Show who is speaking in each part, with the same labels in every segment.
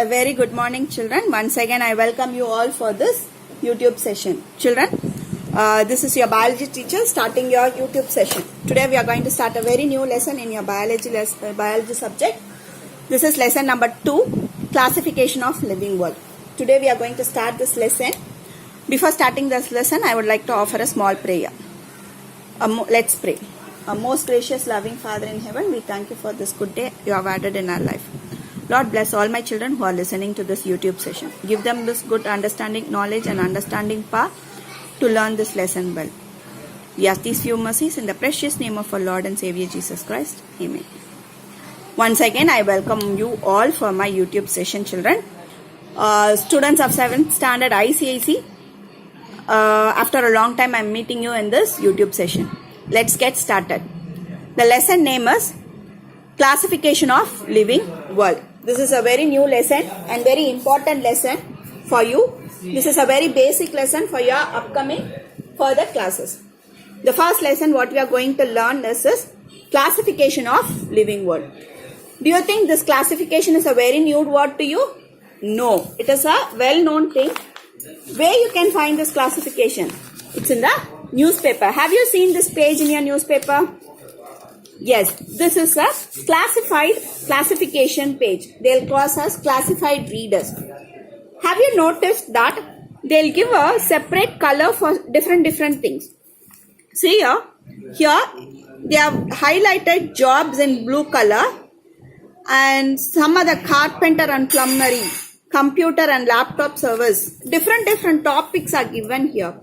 Speaker 1: A very good morning, children. Once again, I welcome you all for this YouTube session. Children, this is your biology teacher starting your YouTube session. Today, we are going to start a very new lesson in your biology subject. This is lesson number 2, classification of living world. Today, we are going to start this lesson. Before starting this lesson, I would like to offer a small prayer. Let's pray. Our most gracious, loving Father in heaven, we thank you for this good day you have added in our life. Lord, bless all my children who are listening to this YouTube session. Give them this good understanding, knowledge and understanding power to learn this lesson well. We ask these few mercies in the precious name of our Lord and Savior Jesus Christ. Amen. Once again, I welcome you all for my YouTube session, children. Students of 7th standard ICIC, after a long time I am meeting you in this YouTube session. Let's get started. The lesson name is Classification of Living World. This is a very new lesson and very important lesson for you. This is a very basic lesson for your upcoming further classes. The first lesson what we are going to learn is classification of living world. Do you think this classification is a very new word to you? No. It is a well-known thing. Where you can find this classification? It's in the newspaper. Have you seen this page in your newspaper? Yes, this is a classification page. They'll cross as classified readers. Have you noticed that they'll give a separate color for different things? See here they have highlighted jobs in blue color and some other carpenter and plumbing, computer and laptop service. Different topics are given here.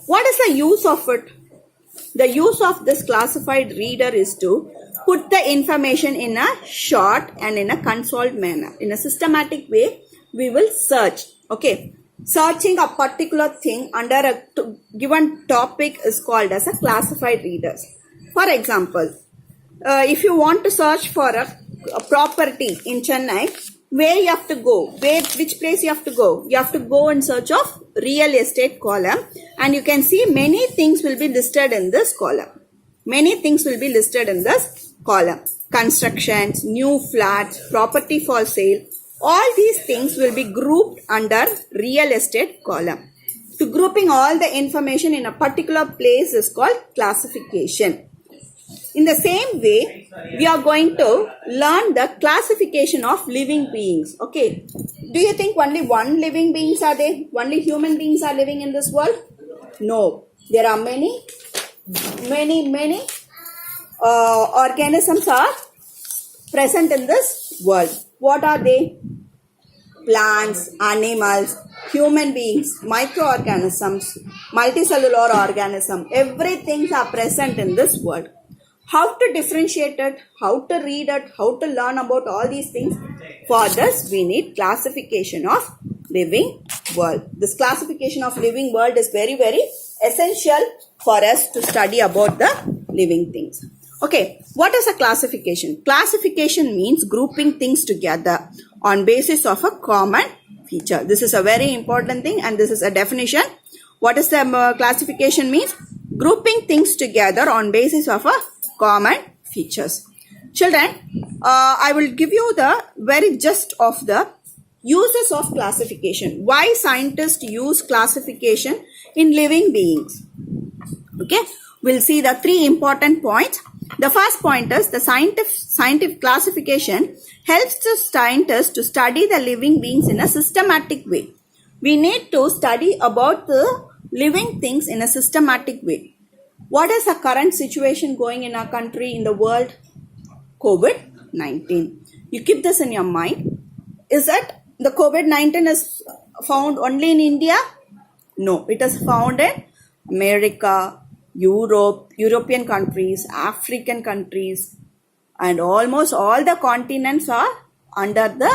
Speaker 1: What is the use of it? The use of this classified reader is to put the information in a short and in a consoled manner. In a systematic way, we will search. Okay. Searching a particular thing under a given topic is called as a classified readers. For example, if you want to search for a property in Chennai, where you have to go? Which place you have to go? You have to go in search of real estate column, and you can see many things will be listed in this column. Many things will be listed in this column. Constructions, new flats, property for sale. All these things will be grouped under real estate column. To grouping all the information in a particular place is called classification. In the same way, we are going to learn the classification of living beings. Okay. Do you think only one living beings are there? Only human beings are living in this world? No. There are many organisms are present in this world. What are they? Plants, animals, human beings, microorganisms, multicellular organisms. Everything are present in this world. How to differentiate it, how to read it, how to learn about all these things. For this, we need classification of living world. This classification of living world is very essential for us to study about the living things. Okay, what is a classification? Classification means grouping things together on basis of a common feature. This is a very important thing and this is a definition. What is the classification means? Grouping things together on basis of a common features. Children, I will give you the very gist of the uses of classification. Why scientists use classification in living beings? Okay, we'll see the 3 important points. The first point is the scientific classification helps the scientists to study the living beings in a systematic way. We need to study about the living things in a systematic way. What is the current situation going in our country, in the world? COVID-19. You keep this in your mind. Is that the COVID-19 is found only in India? No, it is found in America, Europe, European countries, African countries, and almost all the continents are under the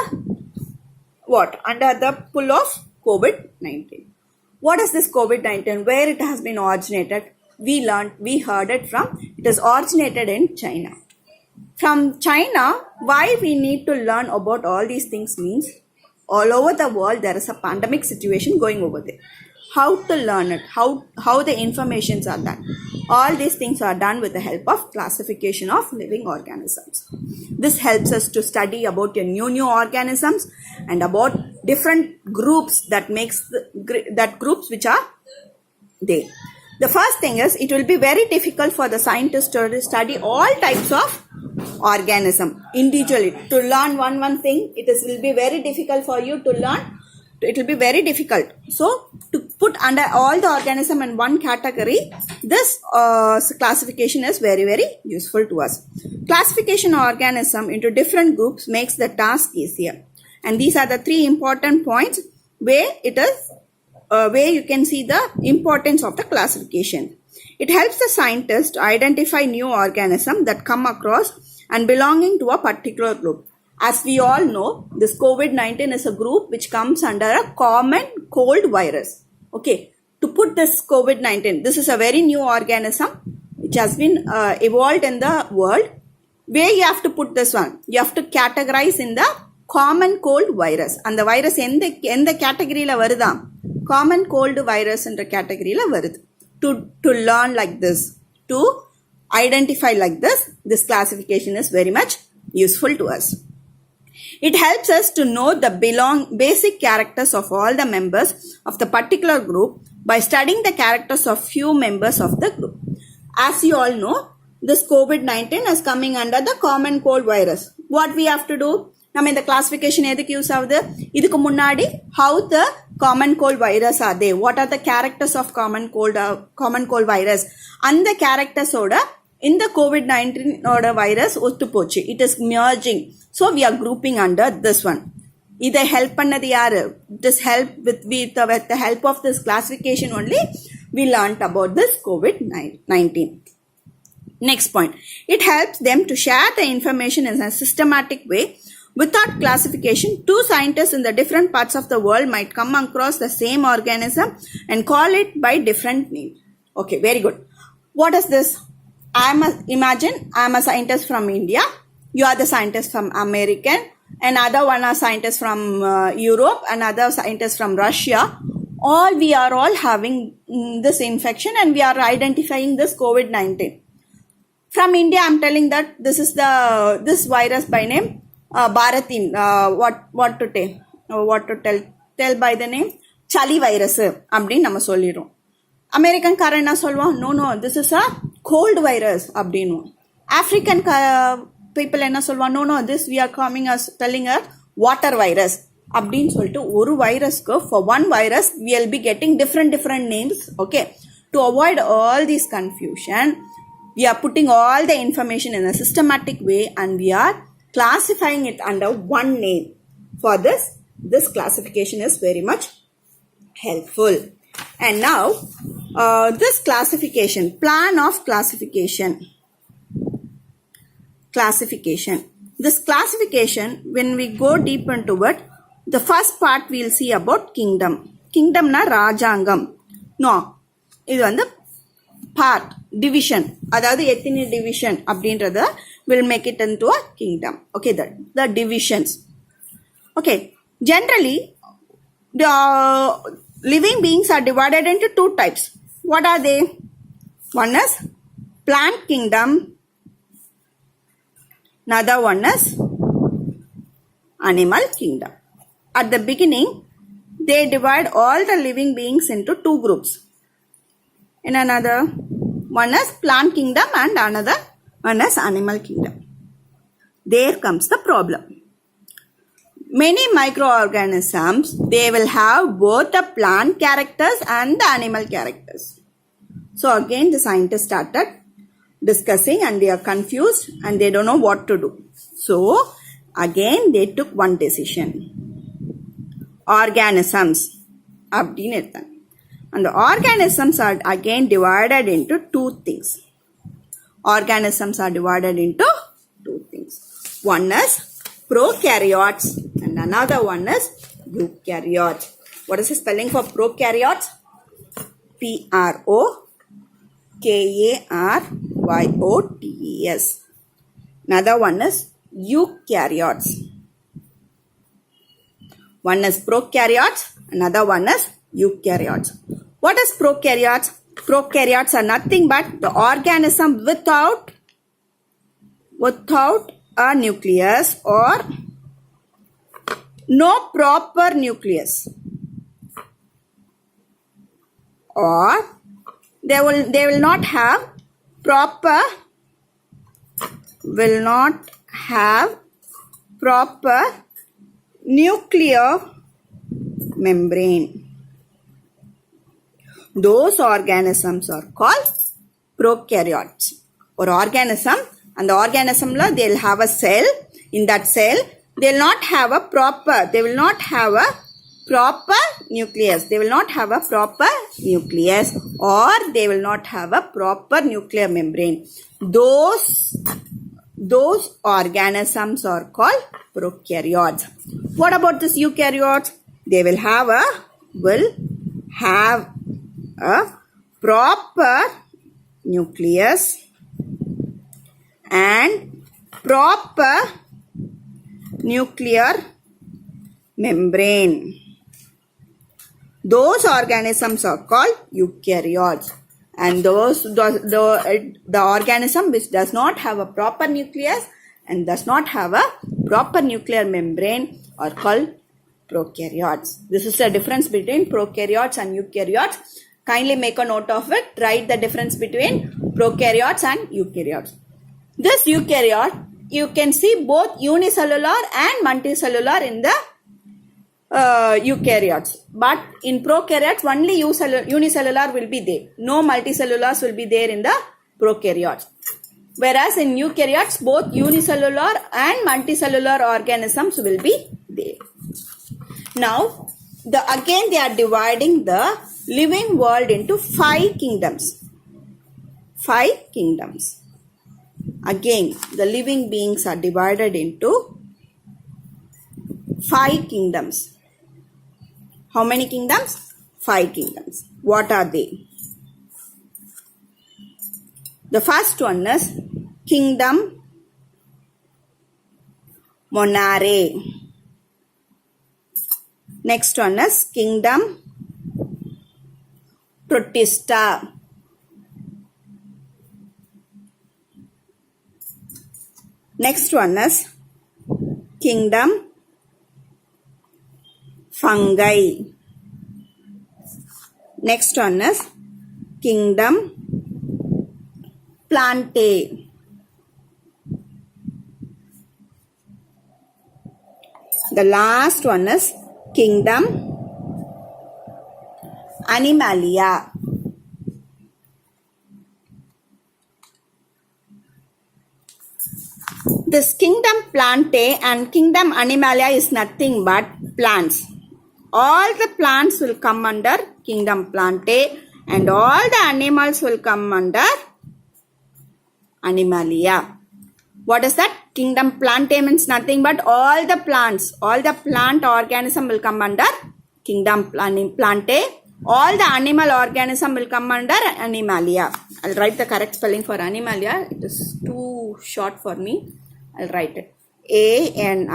Speaker 1: pull of COVID-19. What is this COVID-19? Where it has been originated? We heard it from, it is originated in China. From China, why we need to learn about all these things means all over the world there is a pandemic situation going over there. how to learn it, how the informations are done. All these things are done with the help of classification of living organisms. This helps us to study about your new organisms and about different groups that makes that groups which are there. The first thing is, it will be very difficult for the scientists to study all types of organism individually. To learn one thing, will be very difficult for you to learn. It will be very difficult. So, to put under all the organism in one category, this classification is very, very useful to us. Classification of organism into different groups makes the task easier. And these are the three important points where where you can see the importance of the classification. It helps the scientist to identify new organisms that come across and belonging to a particular group. As we all know, this COVID-19 is a group which comes under a common cold virus. Okay, to put this COVID-19, this is a very new organism which has been evolved in the world. Where you have to put this one? You have to categorize in the common cold virus. And the virus in the category la varudha? Common cold virus in the category la varudha. To learn like this, to identify like this classification is very much useful to us. It helps us to know the basic characters of all the members of the particular group by studying the characters of few members of the group. As you all know, this COVID-19 is coming under the common cold virus. What we have to do? நம்ம இந்த classification எதுக்கு use ஆகுது? இதுக்கு முன்னாடி how the common cold virus are they? What are the characters of common cold virus? அந்த characters ஓட இந்த COVID-19 ஓட virus ஒத்து போச்சு. It is merging. So we are grouping under this one. இதை help பண்ணது யாரு? This help with the help of this classification only we learnt about this COVID-19. Next point. It helps them to share the information in a systematic way. Without classification, two scientists in the different parts of the world might come across the same organism and call it by different names. Okay, very good. What is this? Imagine I am a scientist from India. You are the scientist from American. Another one are scientists from Europe. Another scientist from Russia. We are all having this infection and we are identifying this COVID-19. From India, I am telling that this is this virus by name. Bharatin, what to tell by the name Chali virus அப்படினு நம்ம சொல்லிரோம். American காரன் என்ன சொல்வான்? No, this is a cold virus அப்படினு. African people என்ன சொல்வான்? No, this we are coming as telling a water virus அப்படினு சொல்லிட்டு ஒரு வைரஸ்க்கு for one virus we will be getting different names. Okay, to avoid all this confusion, we are putting all the information in a systematic way and we are classifying it under one name. For this classification is very much helpful. And now, this classification, plan of classification. This classification, when we go deep into it, the first part we will see about kingdom. Kingdom na Rajangam. No, இது வந்து part, division. அதாவது எத்தனை division அப்படின்றத will make it into a kingdom. Okay, the divisions. Okay, generally, the living beings are divided into two types. What are they? One is plant kingdom. Another one is animal kingdom. At the beginning, they divide all the living beings into two groups. In another, one is plant kingdom and another one is animal kingdom. There comes the problem. Many microorganisms, they will have both the plant characters and the animal characters. So again the scientists started discussing and they are confused and they don't know what to do. So again they took one decision. Organisms. And the organisms are again divided into two things. Organisms are divided into two things. One is prokaryotes and another one is eukaryotes. What is the spelling for prokaryotes? P-R-O-K-A-R-Y-O-T-E-S. Another one is eukaryotes. One is prokaryotes, another one is eukaryotes. What is prokaryotes? Prokaryotes are nothing but the organism without a nucleus or no proper nucleus, or they will not have proper nuclear membrane. Those organisms are called prokaryotes. Or organism, and the organism they'll have a cell. In that cell, they will not have a proper nucleus. They will not have a proper nucleus, or they will not have a proper nuclear membrane. Those organisms are called prokaryotes. What about this eukaryotes? They will have a proper nucleus and proper nuclear membrane. Those organisms are called eukaryotes. And the organism which does not have a proper nucleus and does not have a proper nuclear membrane are called prokaryotes. This is the difference between prokaryotes and eukaryotes. Kindly make a note of it. Write the difference between prokaryotes and eukaryotes. This eukaryote, you can see both unicellular and multicellular in the eukaryotes. But in prokaryotes, only unicellular will be there. No multicellulars will be there in the prokaryotes. Whereas in eukaryotes, both unicellular and multicellular organisms will be there. Now, again they are dividing the living world into 5 kingdoms. 5 kingdoms. Again, the living beings are divided into 5 kingdoms. How many kingdoms? 5 kingdoms. What are they? The first one is Kingdom Monare. Next one is Kingdom Protista. Next one is Kingdom Fungi. Next one is Kingdom Plantae. The last one is Kingdom Animalia. This Kingdom Plantae and Kingdom Animalia is nothing but plants. All the plants will come under Kingdom Plantae and all the animals will come under Animalia. What is that? Kingdom Plantae means nothing but all the plants, all the plant organism will come under Kingdom Plantae. All the animal organism will come under Animalia. I'll write the correct spelling for Animalia. It is too short for me. I'll write it. A-N-I-M-A-L-I-A.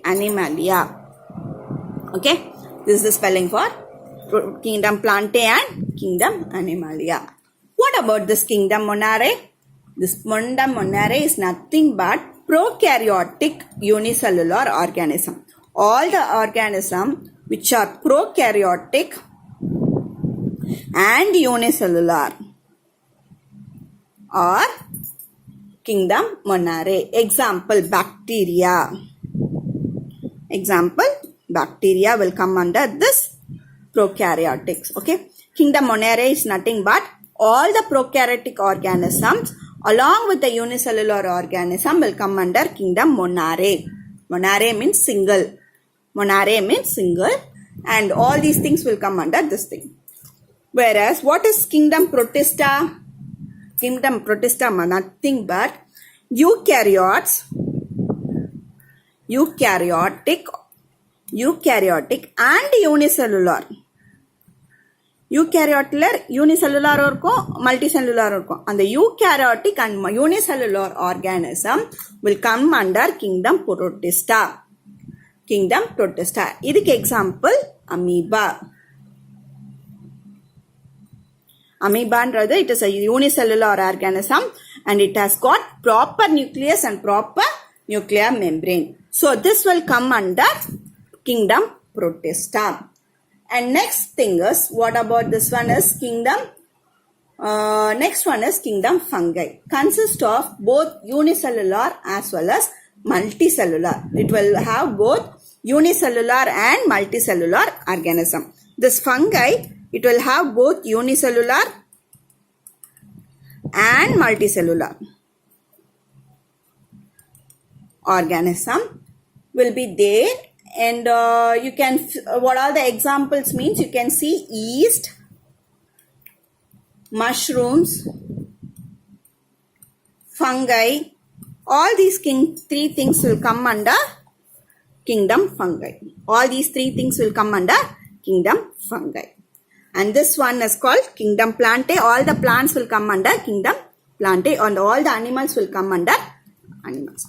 Speaker 1: Animalia. Okay. This is the spelling for Kingdom Plantae and Kingdom Animalia. What about this Kingdom Monare? This Kingdom Monare is nothing but prokaryotic unicellular organism. All the organisms which are prokaryotic and unicellular are Kingdom Monare. Example, bacteria. Example, bacteria will come under this prokaryotics. Okay. Kingdom Monare is nothing but all the prokaryotic organisms along with the unicellular organism will come under Kingdom Monare. Monare means single. Monare means single, and all these things will come under this thing. Whereas, what is Kingdom Protista? Kingdom Protista is nothing but eukaryotic and unicellular. Unicellular or multicellular or and the eukaryotic and unicellular organism will come under Kingdom Protista. Kingdom Protista. This example Amoeba. Amoeba, it is a unicellular organism and it has got proper nucleus and proper nuclear membrane. So this will come under kingdom Protista. And next thing is, what about this one is kingdom? Next one is kingdom Fungi. Consists of both unicellular as well as multicellular. It will have both unicellular and multicellular organism. This fungi, it will have both unicellular and multicellular organism will be there. And you can, what are the examples means, you can see yeast, mushrooms, fungi, all these three things will come under kingdom fungi. All these three things will come under kingdom fungi. And this one is called kingdom Plantae. All the plants will come under kingdom Plantae and all the animals will come under animals.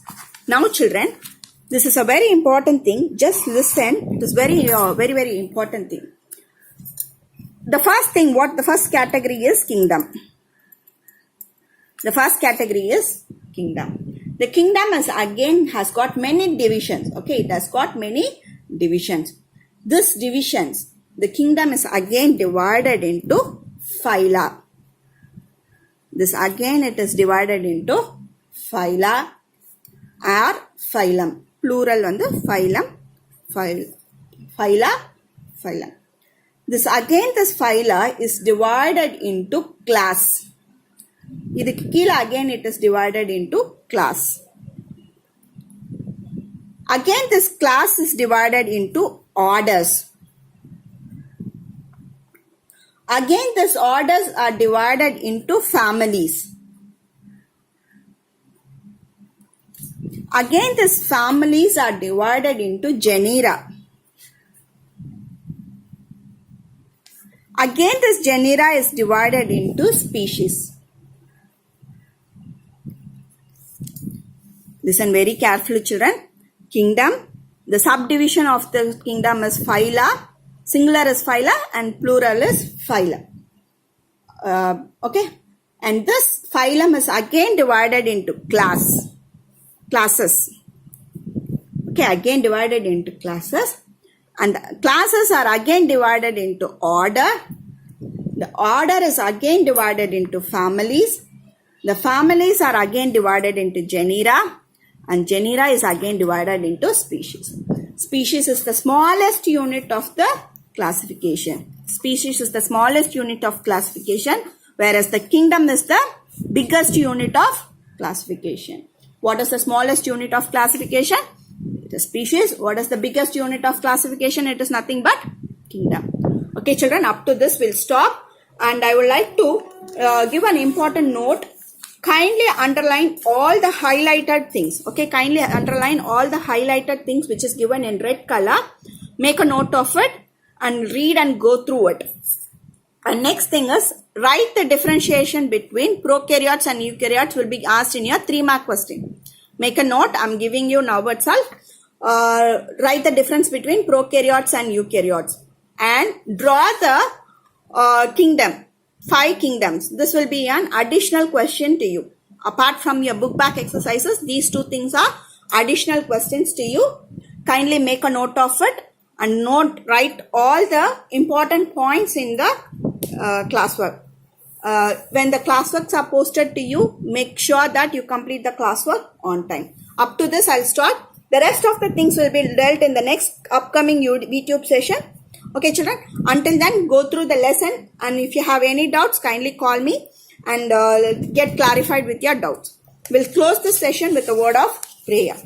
Speaker 1: Now children, this is a very important thing. Just listen. It is very important thing. The first thing, the first category is kingdom. The first category is kingdom. The kingdom has got many divisions. Okay, it has got many divisions. These divisions, the kingdom is again divided into phyla. This again it is divided into phyla or phylum. Plural on the phylum. Phyla, phylum. This phyla is divided into class. Again it is divided into class. Again this class is divided into orders. Again these orders are divided into families. Again these families are divided into genera. Again this genera is divided into species. Listen very carefully children. Kingdom, the subdivision of the kingdom is phyla, singular is phyla and plural is phyla. Okay, and this phylum is again divided into classes. Okay, again divided into classes. And classes are again divided into order. The order is again divided into families. The families are again divided into genera. And genera is again divided into species. Species is the smallest unit of the classification. Species is the smallest unit of classification, whereas the kingdom is the biggest unit of classification. What is the smallest unit of classification? It is species. What is the biggest unit of classification? It is nothing but kingdom. Okay children, up to this we'll stop. And I would like to give an important note. Kindly underline all the highlighted things. Okay, kindly underline all the highlighted things which is given in red color. Make a note of it and read and go through it. And next thing is, write the differentiation between prokaryotes and eukaryotes will be asked in your 3-mark question. Make a note, I'm giving you now itself. Write the difference between prokaryotes and eukaryotes. And draw the kingdom. 5 kingdoms. This will be an additional question to you. Apart from your book back exercises, these 2 things are additional questions to you. Kindly make a note of it and write all the important points in the classwork. When the classworks are posted to you, make sure that you complete the classwork on time. Up to this, I'll stop. The rest of the things will be dealt in the next upcoming YouTube session. Okay children, until then go through the lesson, and if you have any doubts kindly call me and get clarified with your doubts. We'll close this session with a word of prayer.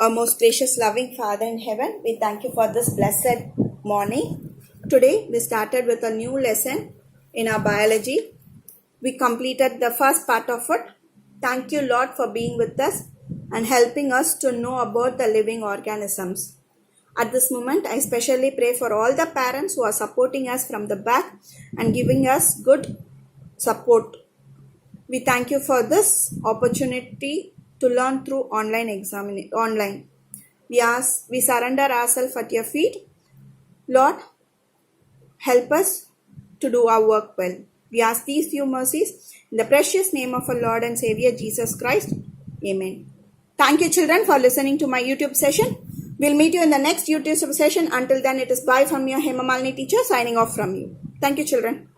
Speaker 1: Our most gracious loving Father in heaven, we thank you for this blessed morning. Today we started with a new lesson in our biology. We completed the first part of it. Thank you Lord for being with us and helping us to know about the living organisms. At this moment, I especially pray for all the parents who are supporting us from the back and giving us good support. We thank you for this opportunity to learn through online. We surrender ourselves at your feet. Lord, help us to do our work well. We ask these few mercies in the precious name of our Lord and Savior Jesus Christ. Amen. Thank you, children, for listening to my YouTube session. We'll meet you in the next YouTube session. Until then, it is bye from your Hema Malini teacher signing off from you. Thank you, children.